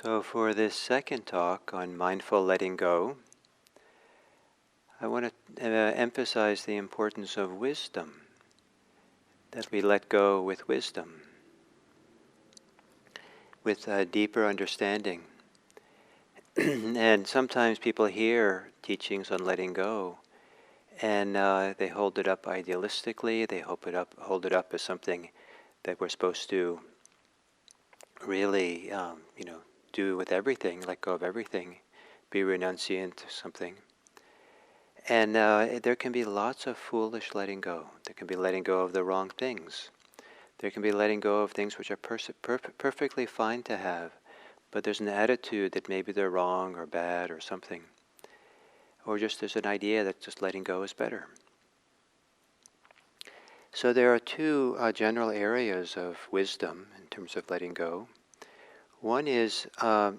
So for this second talk on mindful letting go, I want to emphasize the importance of wisdom, that we let go with wisdom, with a deeper understanding. And sometimes people hear teachings on letting go, and they hold it up idealistically, they hold it up as something that we're supposed to really, do with everything, let go of everything, be renunciant to something. And there can be lots of foolish letting go. There can be letting go of the wrong things. There can be letting go of things which are perfectly fine to have, but there's an attitude that maybe they're wrong or bad or something. Or just there's an idea that just letting go is better. So there are two general areas of wisdom in terms of letting go. One is the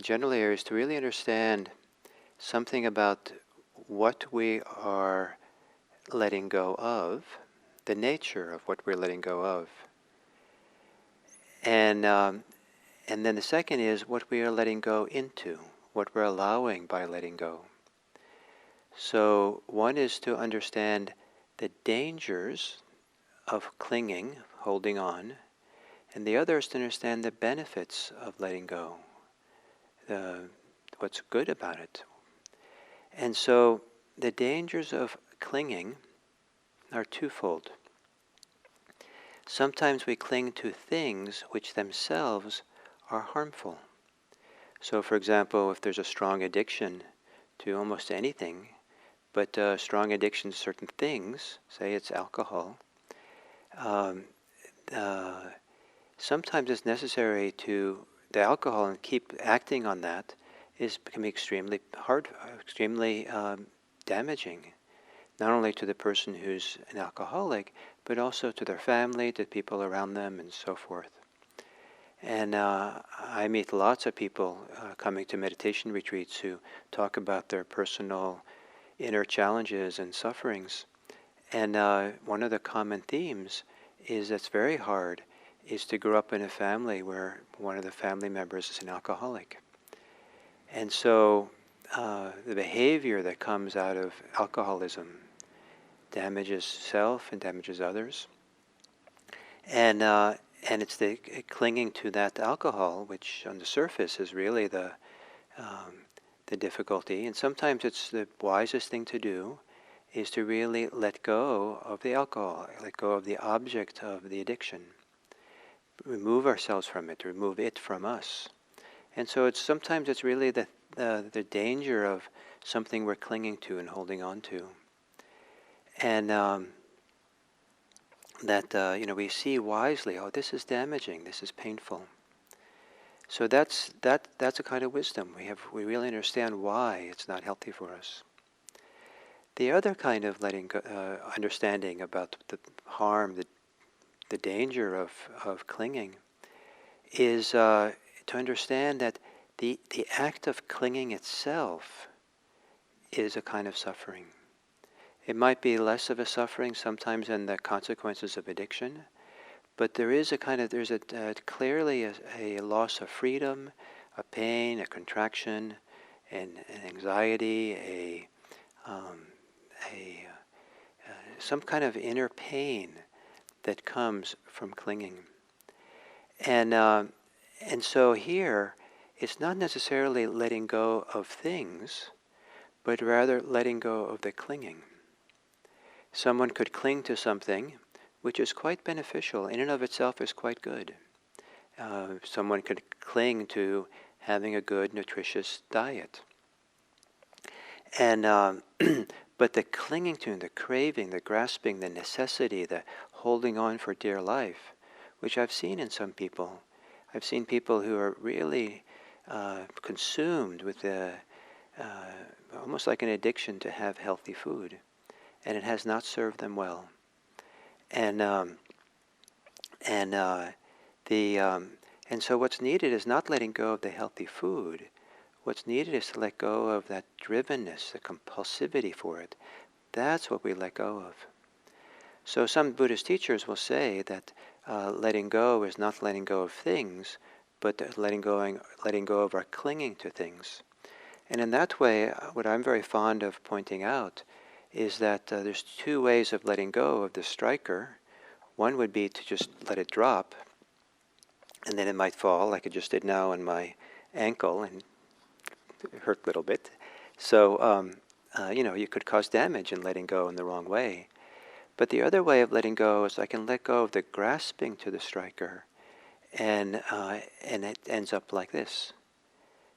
general area is to really understand something about what we are letting go of, the nature of what we're letting go of. And then the second is what we are letting go into, what we're allowing by letting go. So one is to understand the dangers of clinging, holding on, and the other is to understand the benefits of letting go, what's good about it. And so the dangers of clinging are twofold. Sometimes we cling to things which themselves are harmful. So for example, if there's a strong addiction to almost anything, but strong addiction to certain things, say it's alcohol, sometimes it's necessary to the alcohol and keep acting on that can be extremely hard, extremely damaging, not only to the person who's an alcoholic, but also to their family, to people around them, and so forth. And I meet lots of people coming to meditation retreats who talk about their personal inner challenges and sufferings. And one of the common themes is that's very hard is to grow up in a family where one of the family members is an alcoholic. And so the behavior that comes out of alcoholism damages self and damages others. And it's the clinging to that alcohol, which on the surface is really the difficulty. And sometimes it's the wisest thing to do is to really let go of the alcohol, let go of the object of the addiction, remove ourselves from it, remove it from us. And so sometimes it's really the danger of something we're clinging to and holding on to. And we see wisely, oh, this is damaging, this is painful. So that's a kind of wisdom. We really understand why it's not healthy for us. The other kind of understanding about the harm, the danger of clinging, is to understand that the act of clinging itself is a kind of suffering. It might be less of a suffering sometimes than the consequences of addiction, but there's clearly a loss of freedom, a pain, a contraction, an anxiety, some kind of inner pain that comes from clinging. And so here, it's not necessarily letting go of things, but rather letting go of the clinging. Someone could cling to something which is quite beneficial, in and of itself is quite good. Someone could cling to having a good, nutritious diet. And but the clinging to, the craving, the grasping, the necessity, the holding on for dear life, which I've seen in some people. I've seen people who are really consumed with almost like an addiction to have healthy food, and it has not served them well. And so what's needed is not letting go of the healthy food. What's needed is to let go of that drivenness, the compulsivity for it. That's what we let go of. So some Buddhist teachers will say that letting go is not letting go of things, but letting go of our clinging to things. And in that way, what I'm very fond of pointing out is that there's two ways of letting go of the striker. One would be to just let it drop, and then it might fall, like it just did now on my ankle, and it hurt a little bit. So, you could cause damage in letting go in the wrong way. But the other way of letting go is I can let go of the grasping to the striker, and it ends up like this.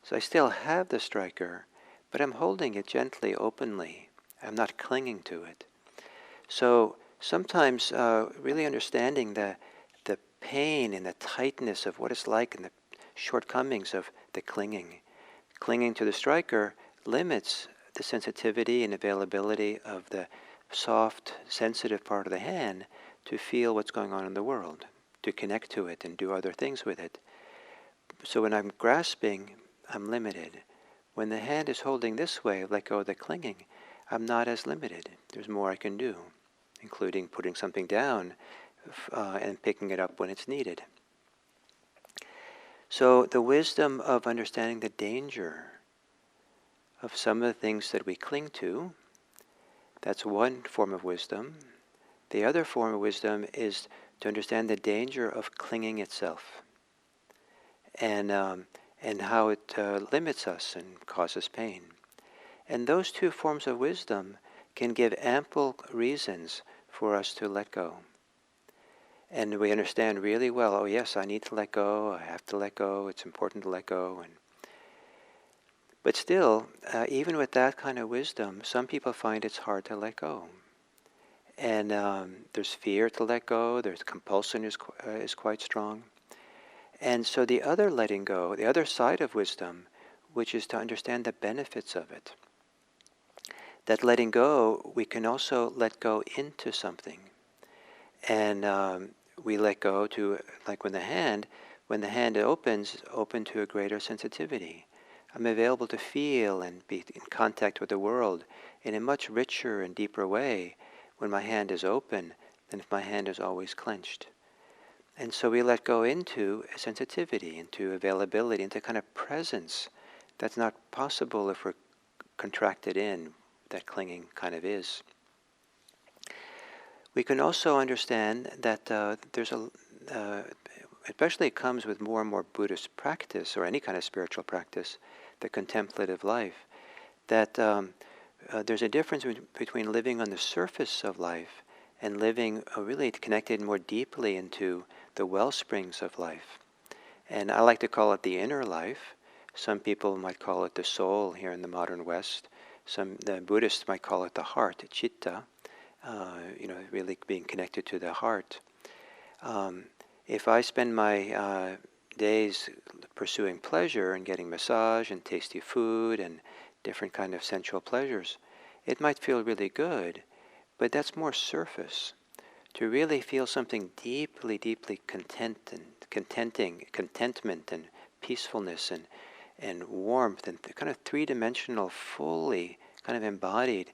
So I still have the striker, but I'm holding it gently, openly. I'm not clinging to it. So sometimes really understanding the pain and the tightness of what it's like and the shortcomings of the clinging. Clinging to the striker limits the sensitivity and availability of the soft, sensitive part of the hand to feel what's going on in the world, to connect to it and do other things with it. So when I'm grasping, I'm limited. When the hand is holding this way, let go of the clinging, I'm not as limited. There's more I can do, including putting something down and picking it up when it's needed. So the wisdom of understanding the danger of some of the things that we cling to, that's one form of wisdom. The other form of wisdom is to understand the danger of clinging itself, and how it limits us and causes pain. And those two forms of wisdom can give ample reasons for us to let go. And we understand really well, oh yes, I need to let go, I have to let go, it's important to let go. But still, even with that kind of wisdom, some people find it's hard to let go. And there's fear to let go, there's compulsion is quite strong. And so the other letting go, the other side of wisdom, which is to understand the benefits of it, that letting go, we can also let go into something. And we let go to, like when the hand opens, open to a greater sensitivity. I'm available to feel and be in contact with the world in a much richer and deeper way when my hand is open than if my hand is always clenched. And so we let go into a sensitivity, into availability, into kind of presence that's not possible if we're contracted in, that clinging kind of is. We can also understand that especially it comes with more and more Buddhist practice or any kind of spiritual practice, the contemplative life, that there's a difference between living on the surface of life and living really connected more deeply into the well springs of life. And I like to call it the inner life. Some people might call it the soul here in the modern West. The Buddhists might call it the heart, citta, really being connected to the heart. If I spend my days pursuing pleasure and getting massage and tasty food and different kind of sensual pleasures, it might feel really good, but that's more surface. To really feel something deeply, deeply contentment and peacefulness and warmth and kind of three-dimensional, fully kind of embodied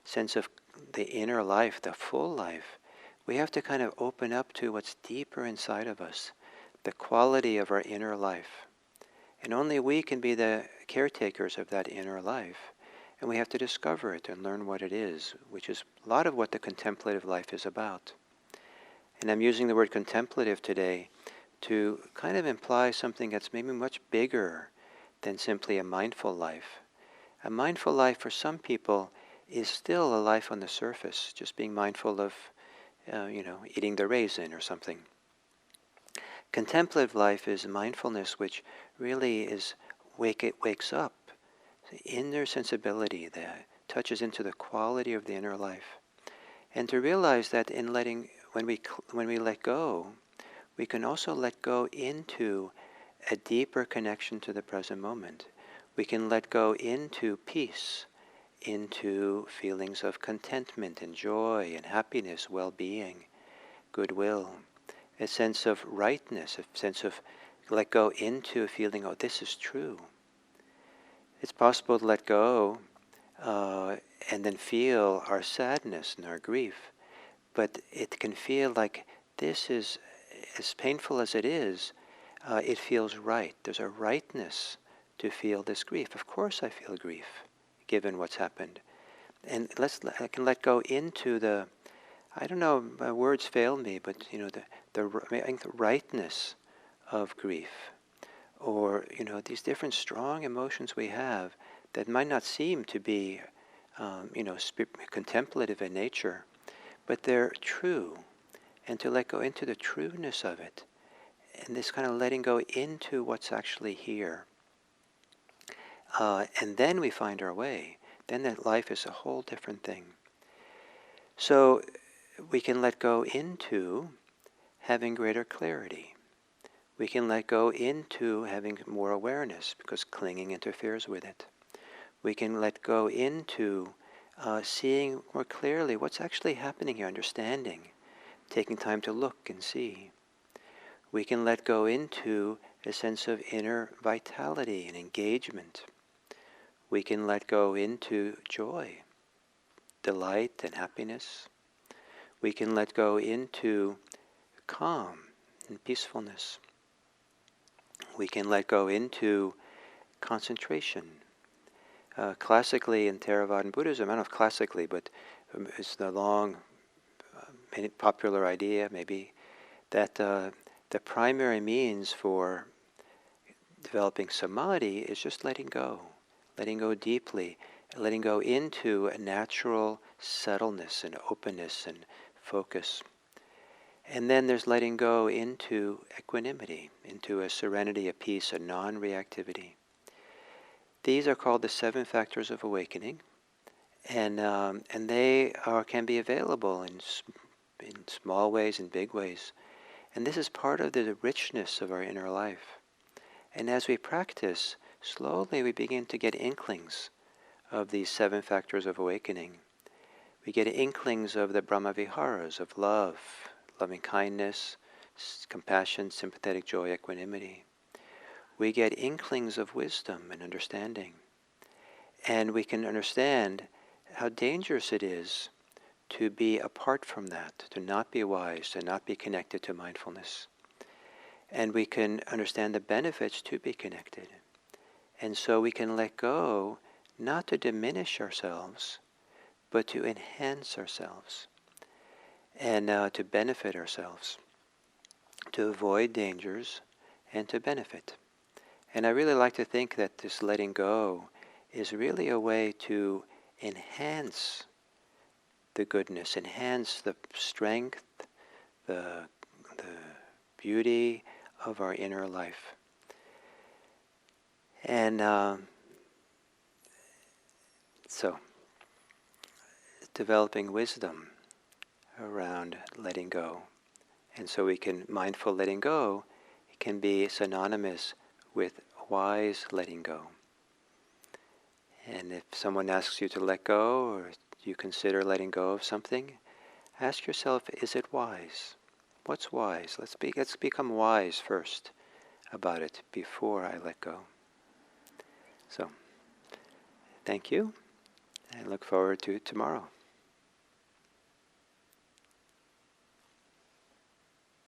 sense of the inner life, the full life, we have to kind of open up to what's deeper inside of us, the quality of our inner life. And only we can be the caretakers of that inner life. And we have to discover it and learn what it is, which is a lot of what the contemplative life is about. And I'm using the word contemplative today to kind of imply something that's maybe much bigger than simply a mindful life. A mindful life for some people is still a life on the surface, just being mindful of, eating the raisin or something. Contemplative life is mindfulness which really is wakes up, the inner sensibility that touches into the quality of the inner life. And to realize that when we let go, we can also let go into a deeper connection to the present moment. We can let go into peace, into feelings of contentment and joy and happiness, well-being, goodwill, a sense of rightness, a sense of let go into a feeling, oh, this is true. It's possible to let go and then feel our sadness and our grief, but it can feel like this is, as painful as it is, it feels right. There's a rightness to feel this grief. Of course I feel grief, given what's happened. And I can let go into the, I don't know, my words fail me, but I think the rightness of grief, or these different strong emotions we have that might not seem to be, contemplative in nature, but they're true, and to let go into the trueness of it, and this kind of letting go into what's actually here, and then we find our way. Then that life is a whole different thing. So we can let go into having greater clarity. We can let go into having more awareness because clinging interferes with it. We can let go into seeing more clearly what's actually happening here, understanding, taking time to look and see. We can let go into a sense of inner vitality and engagement. We can let go into joy, delight, and happiness. We can let go into calm and peacefulness. We can let go into concentration. Classically in Theravada Buddhism, I don't know if classically, but it's the long, popular idea maybe, that the primary means for developing samadhi is just letting go deeply, letting go into a natural settledness and openness and focus. And then there's letting go into equanimity, into a serenity, a peace, a non-reactivity. These are called the 7 factors of awakening, and they can be available in small ways and big ways. And this is part of the richness of our inner life. And as we practice, slowly we begin to get inklings of these 7 factors of awakening. We get inklings of the Brahmaviharas, of love, loving kindness, compassion, sympathetic joy, equanimity. We get inklings of wisdom and understanding. And we can understand how dangerous it is to be apart from that, to not be wise, to not be connected to mindfulness. And we can understand the benefits to be connected. And so we can let go, not to diminish ourselves, but to enhance ourselves and to benefit ourselves, to avoid dangers and to benefit. And I really like to think that this letting go is really a way to enhance the goodness, enhance the strength, the beauty of our inner life. And so, developing wisdom around letting go. And so mindful letting go, it can be synonymous with wise letting go. And if someone asks you to let go, or you consider letting go of something, ask yourself, is it wise? What's wise? Let's become wise first about it before I let go. So, thank you, and look forward to tomorrow.